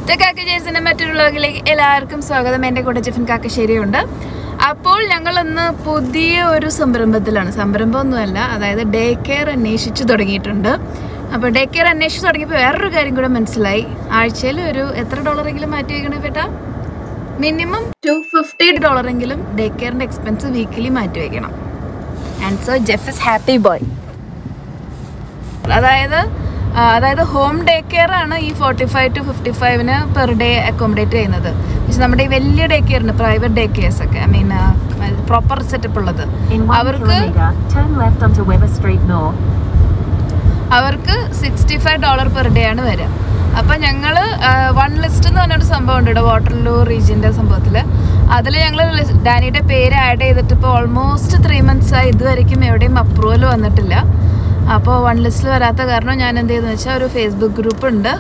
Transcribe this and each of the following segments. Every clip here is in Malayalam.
കാക്കശ്ശേരിന്റെ മറ്റൊരു വ്ലോഗിലേക്ക് എല്ലാവർക്കും സ്വാഗതം. എൻ്റെ കൂടെ ജെഫിൻ കാക്കശ്ശേരിയുണ്ട്. അപ്പോൾ ഞങ്ങൾ ഇന്ന് പുതിയ ഒരു സംരംഭമൊന്നുമല്ല, അതായത് ഡേ കെയർ അന്വേഷിച്ച് തുടങ്ങിയിട്ടുണ്ട്. അപ്പോൾ ഡേ കെയർ അന്വേഷിച്ച് തുടങ്ങിയപ്പോൾ വേറൊരു കാര്യം കൂടെ മനസ്സിലായി. ആഴ്ചയിൽ ഒരു എത്ര ഡോളറെങ്കിലും മാറ്റി വയ്ക്കണേ പേട്ടാ? മിനിമം $250 ഡേ കെയറിൻ്റെ എക്സ്പെൻസ് വീക്കിലി മാറ്റി വയ്ക്കണം. And so Jeff is happy boy. അതായത് ഹോം ഡേ കെയർ ആണ് ഈ 45 to 55 പെർ ഡേ അക്കോമഡേറ്റ് ചെയ്യുന്നത്. പക്ഷെ നമ്മുടെ ഈ വലിയ ഡേ കെയറിന് പ്രൈവറ്റ് ഡേ കെയർസ് ഒക്കെ പ്രോപ്പർ സെറ്റപ്പ് ഉള്ളത് അവർക്ക് $65 പെർ ഡേ ആണ് വരിക. അപ്പം ഞങ്ങൾ വൺ ലിസ്റ്റ് എന്ന് പറഞ്ഞൊരു സംഭവം ഉണ്ട് ഇവിടെ വാട്ടർലൂ റീജിയൻ്റെ സംഭവത്തിൽ. അതിൽ ഞങ്ങൾ ഡാനിയുടെ പേര് ആഡ് ചെയ്തിട്ട് ഇപ്പോൾ ഓൾമോസ്റ്റ് 3 months ആയി. ഇതുവരെയ്ക്കും എവിടെയും അപ്രൂവൽ വന്നിട്ടില്ല. അപ്പോൾ വൺ ലിസ്റ്റിൽ വരാത്ത കാരണം ഞാൻ എന്ത് ചെയ്തെന്ന് വെച്ചാൽ ഒരു ഫേസ്ബുക്ക് ഗ്രൂപ്പ് ഉണ്ട്,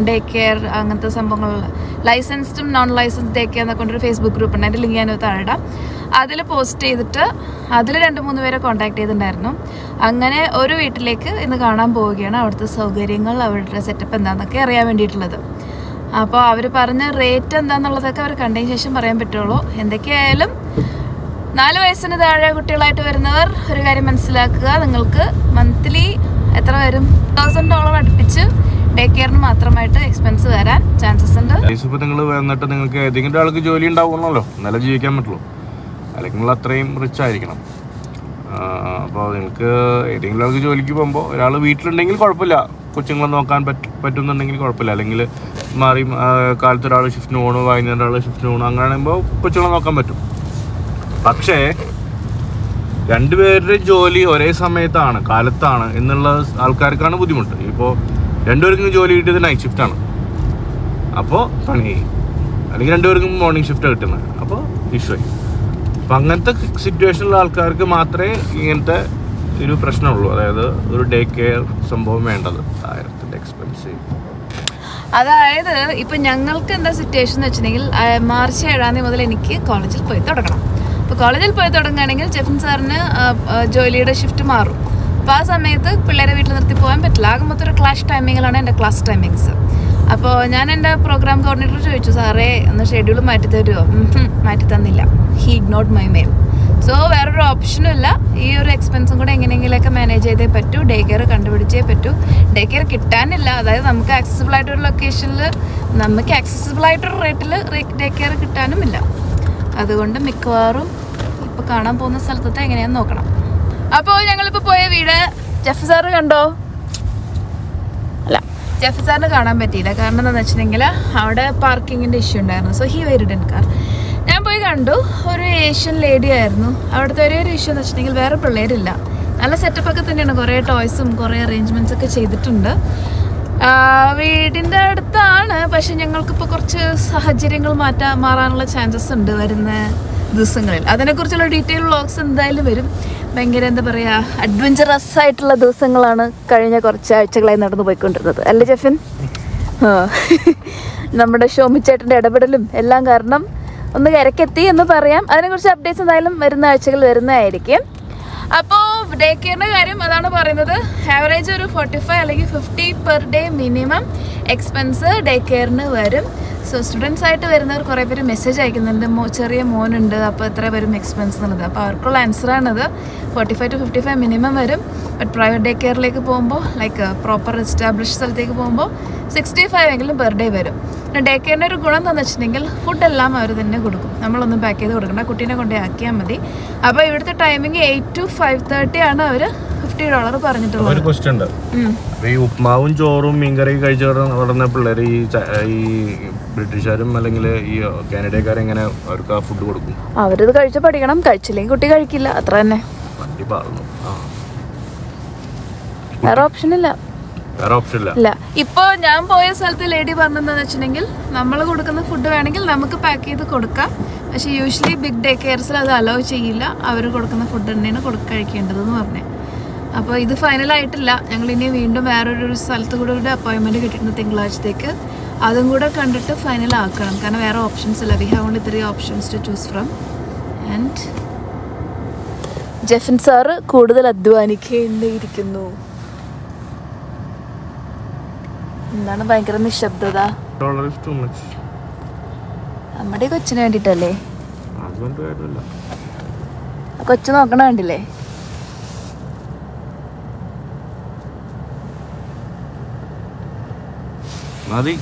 ഡേ കെയർ അങ്ങനത്തെ സംഭവങ്ങൾ, ലൈസൻസ്ഡും നോൺ ലൈസൻസ് ഡേ കെയർ എന്നൊക്കെ കൊണ്ടൊരു ഫേസ്ബുക്ക് ഗ്രൂപ്പ് ഉണ്ട്. അതിൻ്റെ ലിങ്ക് ഞാൻ താഴെടാം. അതിൽ പോസ്റ്റ് ചെയ്തിട്ട് അതിൽ 2-3 പേരെ കോൺടാക്ട് ചെയ്തിട്ടുണ്ടായിരുന്നു. അങ്ങനെ ഒരു വീട്ടിലേക്ക് ഇന്ന് കാണാൻ പോവുകയാണ്. അവിടുത്തെ സൗകര്യങ്ങൾ, അവരുടെ സെറ്റപ്പ് എന്താണെന്നൊക്കെ അറിയാൻ വേണ്ടിയിട്ടുള്ളത്. അപ്പോൾ അവർ പറഞ്ഞ റേറ്റ് എന്താണെന്നുള്ളതൊക്കെ അവർ കണ്ടതിന് ശേഷം പറയാൻ പറ്റുള്ളൂ. എന്തൊക്കെയായാലും 4 വയസ്സിന് താഴെ കുട്ടികളായിട്ട് വരുന്നവർ ഒരു കാര്യം മനസ്സിലാക്കുക, നിങ്ങൾക്ക് മന്ത്ലി എത്ര വരും? $1,000 അടുപ്പിച്ച് ഡേ കെയറിന് മാത്രമായിട്ട് എക്സ്പെൻസ് വരാൻ ചാൻസസ് ഉണ്ട്. നിങ്ങൾ വന്നിട്ട് നിങ്ങൾക്ക് ഏതെങ്കിലും ആൾക്ക് ജോലി ഉണ്ടാവുമല്ലോ, എന്നാലും ജീവിക്കാൻ പറ്റുള്ളൂ. അല്ലെങ്കിൽ നിങ്ങൾ അത്രയും റിച്ച് ആയിരിക്കണം. അപ്പോൾ നിങ്ങൾക്ക് ഏതെങ്കിലും ആൾക്ക് ജോലിക്ക് പോകുമ്പോൾ ഒരാൾ വീട്ടിലുണ്ടെങ്കിൽ കുഴപ്പമില്ല, കൊച്ചുങ്ങളെ നോക്കാൻ പറ്റുന്നുണ്ടെങ്കിൽ കുഴപ്പമില്ല. അല്ലെങ്കിൽ മാറി കാലത്ത് ഒരാൾ ഷിഫ്റ്റിന് പോകണു, വൈകുന്നേരം ഒരാൾ ഷിഫ്റ്റിന് പോകണു, അങ്ങനെ ആകുമ്പോൾ കൊച്ചുങ്ങളെ നോക്കാൻ പറ്റും. പക്ഷേ 2 പേരുടെ ജോലി ഒരേ സമയത്താണ്, കാലത്താണ് എന്നുള്ള ആൾക്കാർക്കാണ് ബുദ്ധിമുട്ട്. ഇപ്പോൾ 2 പേർക്കും ജോലി കിട്ടിയത് നൈറ്റ് ഷിഫ്റ്റാണ്, അപ്പോൾ പണി. അല്ലെങ്കിൽ 2 പേർക്കും മോർണിംഗ് ഷിഫ്റ്റാണ് കിട്ടുന്നത്, അപ്പോൾ ഇഷ്യൂ ആയി. അപ്പം അങ്ങനത്തെ സിറ്റുവേഷനിലുള്ള ആൾക്കാർക്ക് മാത്രമേ ഇങ്ങനത്തെ ഒരു പ്രശ്നമുള്ളൂ. അതായത് ഒരു ഡേ കെയർ സംഭവം വേണ്ടത് 1000 എക്സ്പെൻസ്. അതായത് ഇപ്പം ഞങ്ങൾക്ക് എന്താ സിറ്റുവേഷൻ എന്ന് വെച്ചിട്ടുണ്ടെങ്കിൽ മാർച്ച് 7 മുതൽ എനിക്ക് കോളേജിൽ പോയി തുടങ്ങണം. അപ്പോൾ കോളേജിൽ പോയി തുടങ്ങുകയാണെങ്കിൽ ജെഫിൻ സാറിന് ജോലിയുടെ ഷിഫ്റ്റ് മാറും. അപ്പോൾ ആ സമയത്ത് പിള്ളേരെ വീട്ടിൽ നിർത്തി പോകാൻ പറ്റില്ല. ആകെ മൊത്തം ഒരു ക്ലാഷ് ടൈമിങ്ങിലാണ് എൻ്റെ ക്ലാസ് ടൈമിങ്സ്. അപ്പോൾ ഞാൻ എൻ്റെ പ്രോഗ്രാം കോർഡിനേറ്റർ ചോദിച്ചു, സാറേ ഒന്ന് ഷെഡ്യൂൾ മാറ്റി തരുമോ? മാറ്റി തന്നില്ല. He ignored my mail. So വേറൊരു ഓപ്ഷനും ഇല്ല. ഈ ഒരു എക്സ്പെൻസും കൂടെ എങ്ങനെയെങ്കിലുമൊക്കെ മാനേജ് ചെയ്തേ പറ്റൂ. ഡേ കെയർ കണ്ടുപിടിച്ചേ പറ്റൂ. ഡേ കെയർ കിട്ടാനില്ല. അതായത് നമുക്ക് ആക്സസിബിൾ ആയിട്ടൊരു ലൊക്കേഷനിൽ നമുക്ക് ആക്സസിബിൾ ആയിട്ടൊരു റേറ്റിൽ ഡേ കെയർ കിട്ടാനുമില്ല. അതുകൊണ്ട് മിക്കവാറും ഇപ്പോൾ കാണാൻ പോകുന്ന സ്ഥലത്തെ എങ്ങനെയാണെന്ന് നോക്കണം. അപ്പോൾ ഞങ്ങളിപ്പോൾ പോയ വീട് ജെഫ് സാറ് കണ്ടോ? അല്ല, ജെഫ് സാറിന് കാണാൻ പറ്റിയില്ല. കാരണം എന്താണെന്ന് വെച്ചിട്ടുണ്ടെങ്കിൽ അവിടെ പാർക്കിങ്ങിൻ്റെ ഇഷ്യൂ ഉണ്ടായിരുന്നു. So he worried in car. ഞാൻ പോയി കണ്ടു. ഒരു ഏഷ്യൻ ലേഡി ആയിരുന്നു. അവിടുത്തെ ഒരേ ഒരു ഇഷ്യൂ എന്ന് വെച്ചിട്ടുണ്ടെങ്കിൽ വേറെ പിള്ളേരില്ല. നല്ല സെറ്റപ്പൊക്കെ തന്നെയാണ്. കുറേ ടോയ്സും കുറേ അറേഞ്ച്മെൻറ്റ്സ് ഒക്കെ ചെയ്തിട്ടുണ്ട്. വീടിൻ്റെ അടുത്താണ്. പക്ഷെ ഞങ്ങൾക്കിപ്പോൾ കുറച്ച് സാഹചര്യങ്ങൾ മാറാനുള്ള ചാൻസസ് ഉണ്ട് വരുന്ന ദിവസങ്ങളിൽ. അതിനെക്കുറിച്ചുള്ള ഡീറ്റെയിൽ വ്ളോഗ്സ് എന്തായാലും വരും. ഭയങ്കര എന്താ പറയുക, അഡ്വഞ്ചറസ് ആയിട്ടുള്ള ദിവസങ്ങളാണ് കഴിഞ്ഞ കുറച്ച് ആഴ്ചകളായി നടന്നു പോയിക്കൊണ്ടിരുന്നത്. അല്ലേ ജെഫിൻ? നമ്മുടെ ഷോമിച്ചേട്ടൻ്റെ ഇടപെടലും എല്ലാം കാരണം ഒന്ന് കരക്കെത്തി എന്ന് പറയാം. അതിനെക്കുറിച്ച് അപ്ഡേറ്റ്സ് എന്തായാലും വരുന്ന ആഴ്ചകൾ വരുന്നതായിരിക്കും. അപ്പോൾ ഡേ കെയറിൻ്റെ കാര്യം അതാണ് പറയുന്നത്. ആവറേജ് ഒരു 45 അല്ലെങ്കിൽ 50 per day minimum expense day കെയറിന് വരും. സോ സ്റ്റുഡൻസ് ആയിട്ട് വരുന്നവർ കുറേ പേര് മെസ്സേജ് അയക്കുന്നുണ്ട്, ചെറിയ മോനുണ്ട്, അപ്പോൾ എത്ര വരും എക്സ്പെൻസ് എന്നുള്ളത്. അപ്പോൾ അവർക്കുള്ള ആൻസറാണിത്. 45 to 55 മിനിമം വരും. ബട്ട് പ്രൈവറ്റ് ഡേ കെയറിലേക്ക് പോകുമ്പോൾ ലൈക്ക് പ്രോപ്പർ എസ്റ്റാബ്ലിഷ് സ്ഥലത്തേക്ക് പോകുമ്പോൾ 65 എങ്കിലും പെർ ഡേ വരും. പിന്നെ ഡേ കെയറിൻ്റെ ഒരു ഗുണം എന്താണെന്ന് വെച്ചിട്ടുണ്ടെങ്കിൽ ഫുഡെല്ലാം അവർ തന്നെ കൊടുക്കും. നമ്മളൊന്നും പാക്ക് ചെയ്ത് കൊടുക്കണ്ട, കുട്ടീനെ കൊണ്ടേ ആക്കിയാൽ മതി. അപ്പോൾ ഇവിടുത്തെ ടൈമിങ് 8 to 5:30 ആണ് അവർ $50 പറഞ്ഞിട്ടുള്ളത്. ഒരു ക്വസ്റ്റ്യൻ ഉണ്ട്. ഈ ഉപ്മാവും ചോറും മീൻകറിയും കഴിച്ചു വളർന്ന പിള്ളേർ ഈ ബ്രിട്ടീഷുകാരും അല്ലെങ്കിൽ ഈ കാനഡക്കാരും എങ്ങനെ അവർക്ക് ആ ഫുഡ് കൊടുക്കും? അവരത് കഴിച്ച് പഠിക്കണം. കഴിച്ചില്ലെങ്കിൽ കുട്ടി കഴിക്കില്ല, അത്ര തന്നെ. വേറെ ഓപ്ഷൻ ഇല്ല. ഇപ്പൊ ഞാൻ പോയ സ്ഥലത്ത് ലേഡി പറഞ്ഞതെന്ന് വെച്ചിട്ടുണ്ടെങ്കിൽ നമ്മൾ കൊടുക്കുന്ന ഫുഡ് വേണമെങ്കിൽ നമുക്ക് പാക്ക് ചെയ്ത് കൊടുക്കാം. പക്ഷെ യൂഷ്വലി ബിഗ് ഡേ കെയർസിൽ അത് അലോ ചെയ്യില്ല. അവർ കൊടുക്കുന്ന ഫുഡ് തന്നെയാണ് കഴിക്കേണ്ടതെന്ന് പറഞ്ഞു. അപ്പോൾ ഇത് ഫൈനലായിട്ടില്ല. ഞങ്ങൾ ഇനി വീണ്ടും വേറൊരു സ്ഥലത്ത് കൂടെ ഒരു അപ്പോയിൻമെൻറ്റ് കിട്ടിയിട്ടുണ്ട് തിങ്കളാഴ്ചത്തേക്ക്. അതും കൂടെ കണ്ടിട്ട് ഫൈനലാക്കണം. കാരണം വേറെ ഓപ്ഷൻസ് ഇല്ല. We have only 3 options to choose from. And Jefin sir കൂടുതൽ അധ്വാനിക്കേണ്ടിയിരിക്കുന്നു. എന്താണ് ഭയങ്കര നിശബ്ദത? $1 is too much. നമ്മുടെ കൊച്ചിന് വേണ്ടിട്ടല്ലേ? അതുകൊണ്ട് കാര്യമില്ല. കൊച്ചു നോക്കണ കണ്ടില്ലേ? മതി.